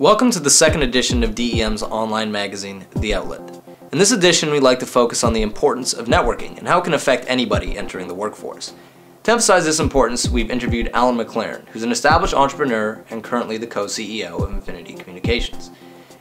Welcome to the second edition of DEM's online magazine, The Outlet. In this edition, we'd like to focus on the importance of networking and how it can affect anybody entering the workforce. To emphasize this importance, we've interviewed Alan McLaren, who's an established entrepreneur and currently the co-CEO of Infinity Communications.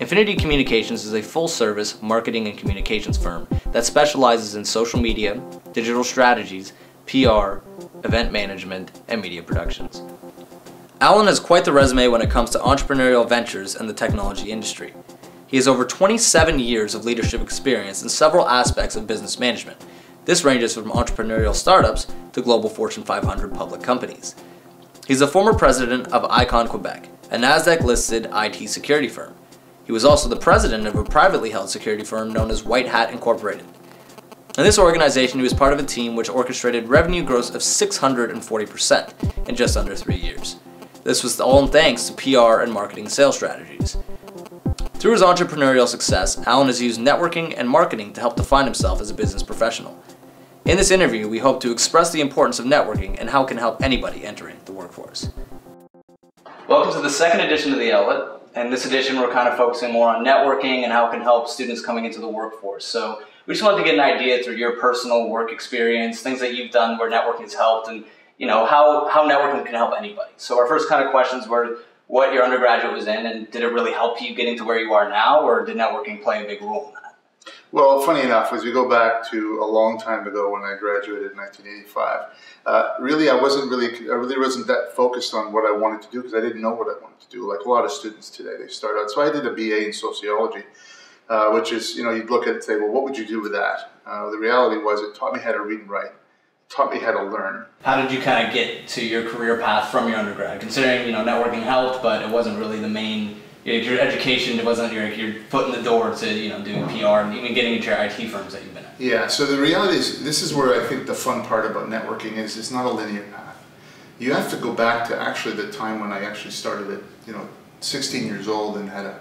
Infinity Communications is a full-service marketing and communications firm that specializes in social media, digital strategies, PR, event management, and media productions. Alan has quite the resume when it comes to entrepreneurial ventures in the technology industry. He has over 27 years of leadership experience in several aspects of business management. This ranges from entrepreneurial startups to global Fortune 500 public companies. He's a former president of Icon Quebec, a NASDAQ-listed IT security firm. He was also the president of a privately held security firm known as White Hat Incorporated. In this organization, he was part of a team which orchestrated revenue growth of 640% in just under 3 years. This was all thanks to PR and marketing sales strategies. Through his entrepreneurial success, Alan has used networking and marketing to help define himself as a business professional. In this interview, we hope to express the importance of networking and how it can help anybody entering the workforce. Welcome to the second edition of The Outlet. In this edition, we're kind of focusing more on networking and how it can help students coming into the workforce. So we just wanted to get an idea through your personal work experience, things that you've done where networking has helped, and how networking can help anybody. So our first kind of questions were what your undergraduate was in, and did it really help you getting to where you are now, or did networking play a big role in that? Well, funny enough, as we go back to a long time ago when I graduated in 1985, really I really wasn't that focused on what I wanted to do because I didn't know what I wanted to do. Like a lot of students today, they start out. So I did a BA in sociology, which is, you'd look at it and say, well, what would you do with that? The reality was it taught me how to read and write. Taught me how to learn. How did you kind of get to your career path from your undergrad? Considering, networking helped, but it wasn't really the main, your education, it wasn't your foot in the door to, doing PR and even getting into your IT firms that you've been at. Yeah, so the reality is, this is where I think the fun part about networking is it's not a linear path. You have to go back to actually the time when I actually started at, 16 years old and had a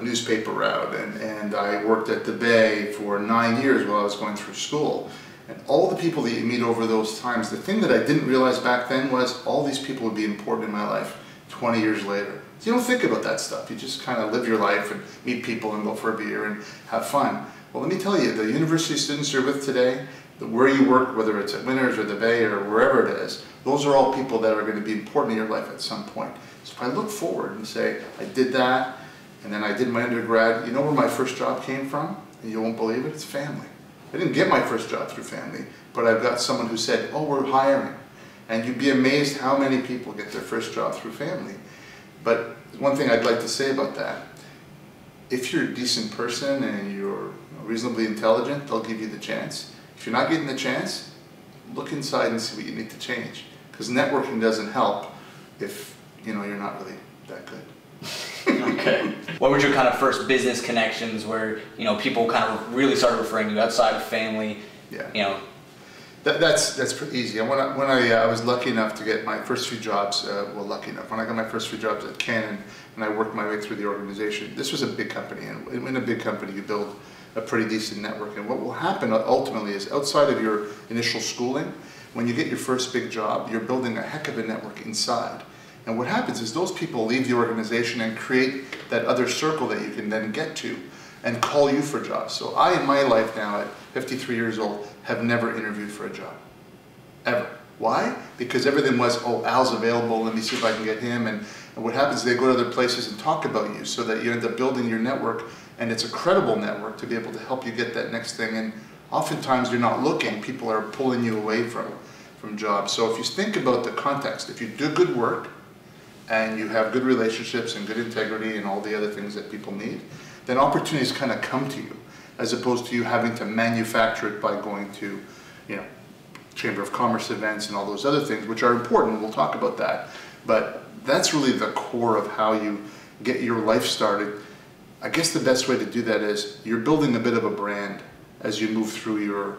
newspaper route, and I worked at the Bay for 9 years while I was going through school. And all the people that you meet over those times, the thing that I didn't realize back then was all these people would be important in my life 20 years later. So you don't think about that stuff. You just kind of live your life and meet people and go for a beer and have fun. Well, let me tell you, the university students you're with today, where you work, whether it's at Winners or the Bay or wherever it is, those are all people that are going to be important in your life at some point. So if I look forward and say, I did that, and then I did my undergrad, you know where my first job came from? And you won't believe it, it's family. I didn't get my first job through family, but I've got someone who said, oh, we're hiring. And you'd be amazed how many people get their first job through family. But one thing I'd like to say about that, if you're a decent person and you're reasonably intelligent, they'll give you the chance. If you're not getting the chance, look inside and see what you need to change. Because networking doesn't help if you're not really that good. Okay. What were your kind of first business connections where, people kind of really started referring to you outside of family? Yeah. That's pretty easy. When I was lucky enough to get my first few jobs, when I got my first few jobs at Canon and I worked my way through the organization, this was a big company, and in a big company you build a pretty decent network. And what will happen ultimately is outside of your initial schooling, when you get your first big job, you're building a heck of a network inside. And what happens is those people leave the organization and create that other circle that you can then get to and call you for jobs. So I, in my life now at 53 years old, have never interviewed for a job. Ever. Why? Because everything was, oh, Al's available, let me see if I can get him. And what happens is they go to other places and talk about you so that you end up building your network, and it's a credible network to be able to help you get that next thing. And oftentimes you're not looking, people are pulling you away from jobs. So if you think about the context, if you do good work, and you have good relationships and good integrity and all the other things that people need, then opportunities kind of come to you, as opposed to you having to manufacture it by going to, Chamber of Commerce events and all those other things, which are important. We'll talk about that. But that's really the core of how you get your life started. I guess the best way to do that is you're building a bit of a brand as you move through your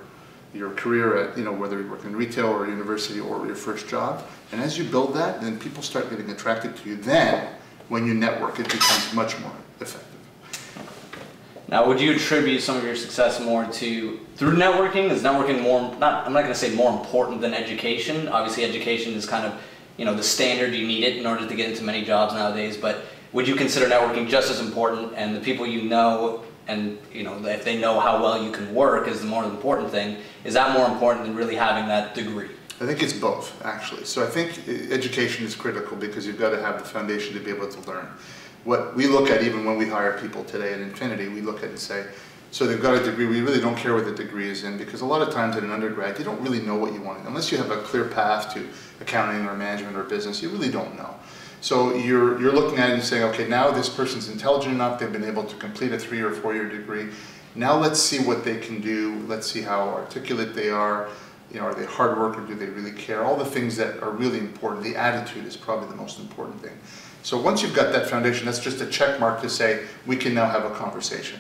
career at, whether you work in retail or university or your first job. And as you build that, then people start getting attracted to you. Then, when you network, it becomes much more effective. Now, would you attribute some of your success more through networking? Is networking I'm not going to say more important than education. Obviously, education is kind of, the standard. You need it in order to get into many jobs nowadays. But would you consider networking just as important, and the people you know, and if they know how well you can work is the more important thing, is that more important than really having that degree? I think it's both, actually. So I think education is critical because you've got to have the foundation to be able to learn. What we look at, even when we hire people today at Infinity, we look at it and say, so they've got a degree, we really don't care what the degree is in, because a lot of times in an undergrad, you don't really know what you want. Unless you have a clear path to accounting or management or business, you really don't know. So you're looking at it and saying, okay, now this person's intelligent enough, they've been able to complete a 3 or 4 year degree. Now let's see what they can do. Let's see how articulate they are. Are they hard worker? Do they really care? All the things that are really important. The attitude is probably the most important thing. So once you've got that foundation, that's just a check mark to say, we can now have a conversation.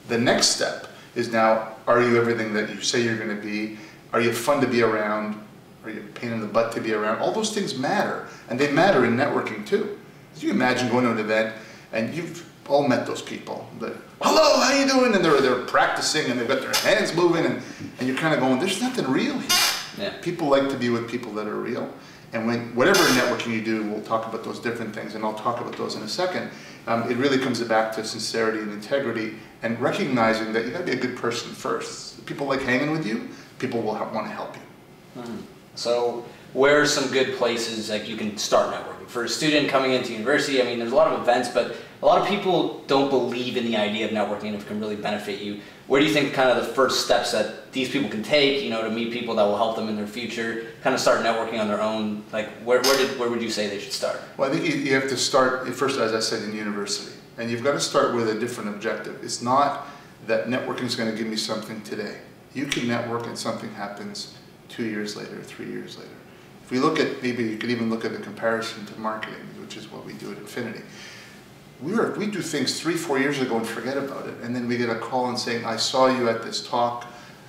The next step is now, are you everything that you say you're going to be? Are you fun to be around? Are you a pain in the butt to be around? All those things matter, and they matter in networking too. Can you imagine going to an event, and you've all met those people that, hello, how you doing? And they're practicing, and they've got their hands moving, and you're kind of going, there's nothing real here. Yeah. People like to be with people that are real. And whatever networking you do, we'll talk about those different things, and I'll talk about those in a second. It really comes back to sincerity and integrity, and recognizing that you got to be a good person first. People like hanging with you. People will want to help you. Mm-hmm. So, where are some good places like you can start networking for a student coming into university? I mean, there's a lot of events, but a lot of people don't believe in the idea of networking if it can really benefit you. Where do you think kind of the first steps that these people can take, to meet people that will help them in their future, kind of start networking on their own? Like, where would you say they should start? Well, I think you have to start first, as I said, in university, and you've got to start with a different objective. It's not that networking is going to give me something today. You can network and something happens 2 years later, 3 years later. If we look at, maybe you could even look at the comparison to marketing, which is what we do at Infinity. We do things 3, 4 years ago and forget about it, and then we get a call and saying, I saw you at this talk,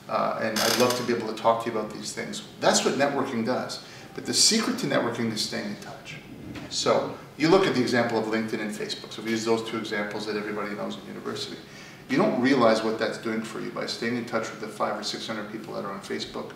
and I'd love to be able to talk to you about these things. That's what networking does. But the secret to networking is staying in touch. So you look at the example of LinkedIn and Facebook. So we use those two examples that everybody knows at university. You don't realize what that's doing for you by staying in touch with the 500 or 600 people that are on Facebook.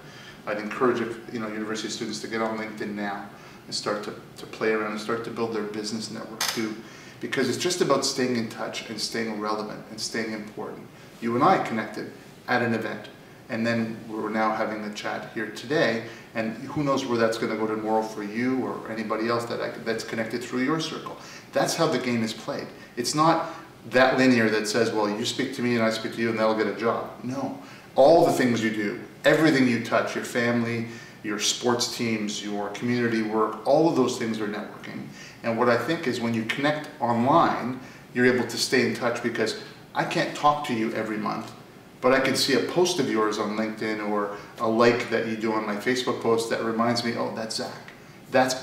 I'd encourage university students to get on LinkedIn now and start to play around and start to build their business network too. Because it's just about staying in touch and staying relevant and staying important. You and I connected at an event, and then we're now having a chat here today, and who knows where that's going to go tomorrow for you or anybody else that's connected through your circle. That's how the game is played. It's not that linear that says, well, you speak to me and I speak to you and they'll get a job. No. All the things you do, everything you touch, your family, your sports teams, your community work, all of those things are networking. And what I think is when you connect online, you're able to stay in touch, because I can't talk to you every month, but I can see a post of yours on LinkedIn or a like that you do on my Facebook post that reminds me, oh, that's Zach.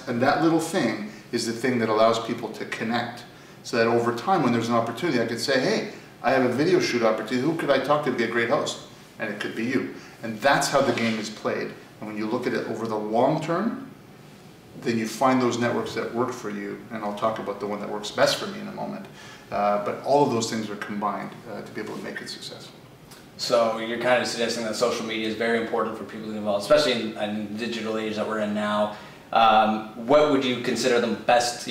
And that little thing is the thing that allows people to connect, so that over time when there's an opportunity, I could say, hey, I have a video shoot opportunity, who could I talk to be a great host? And it could be you. And that's how the game is played. And when you look at it over the long term, then you find those networks that work for you, and I'll talk about the one that works best for me in a moment. But all of those things are combined to be able to make it successful. So you're kind of suggesting that social media is very important for people to get involved, especially in the digital age that we're in now. What would you consider the best,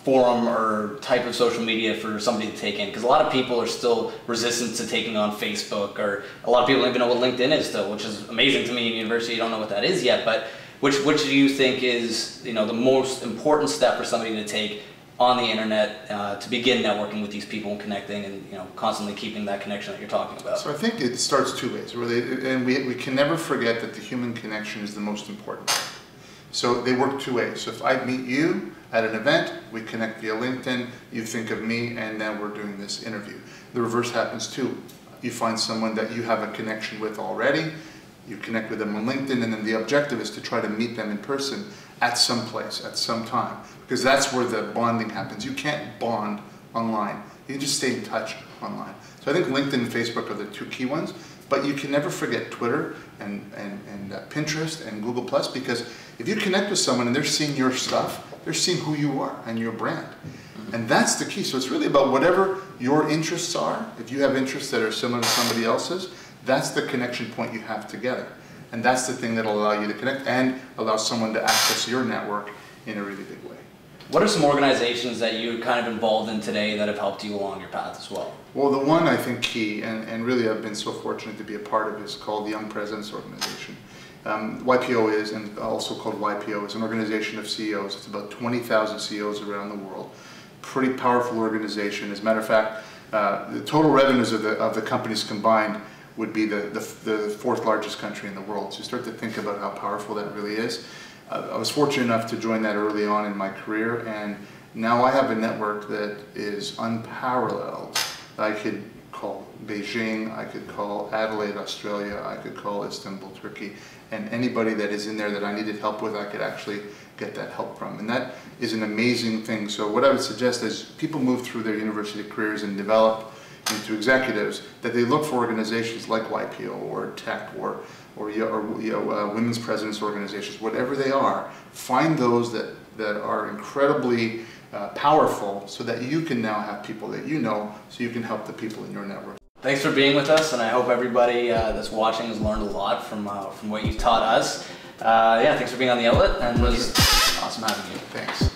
forum or type of social media for somebody to take in? Because a lot of people are still resistant to taking on Facebook, or a lot of people don't even know what LinkedIn is still, which is amazing to me. In university, you don't know what that is yet. But which do you think is the most important step for somebody to take on the internet to begin networking with these people and connecting and constantly keeping that connection that you're talking about? So I think it starts two ways, really, and we can never forget that the human connection is the most important. So they work two ways. So if I meet you at an event, we connect via LinkedIn, you think of me, and now we're doing this interview. The reverse happens too. You find someone that you have a connection with already, you connect with them on LinkedIn, and then the objective is to try to meet them in person at some place, at some time, because that's where the bonding happens. You can't bond online. You can just stay in touch online. So I think LinkedIn and Facebook are the two key ones, but you can never forget Twitter and Pinterest and Google+, because if you connect with someone and they're seeing your stuff, they're seeing who you are and your brand. And that's the key. So it's really about whatever your interests are. If you have interests that are similar to somebody else's, that's the connection point you have together. And that's the thing that will allow you to connect and allow someone to access your network in a really big way. What are some organizations that you're kind of involved in today that have helped you along your path as well? Well, the one I think key, and really I've been so fortunate to be a part of, is called the Young Presidents Organization. YPO is, and also called YPO, is an organization of CEOs. It's about 20,000 CEOs around the world. Pretty powerful organization. As a matter of fact, the total revenues of the companies combined would be the fourth largest country in the world. So you start to think about how powerful that really is. I was fortunate enough to join that early on in my career, and now I have a network that is unparalleled. I could call Beijing, I could call Adelaide, Australia, I could call Istanbul, Turkey, and anybody that is in there that I needed help with, I could actually get that help from. And that is an amazing thing. So what I would suggest is people move through their university careers and develop into executives, that they look for organizations like YPO or TEC or women's presidents organizations, whatever they are. Find those that are incredibly powerful, so that you can now have people that you know, so you can help the people in your network. Thanks for being with us, and I hope everybody that's watching has learned a lot from what you taught us. Yeah, thanks for being on The Outlet, and it was awesome having you. Thanks.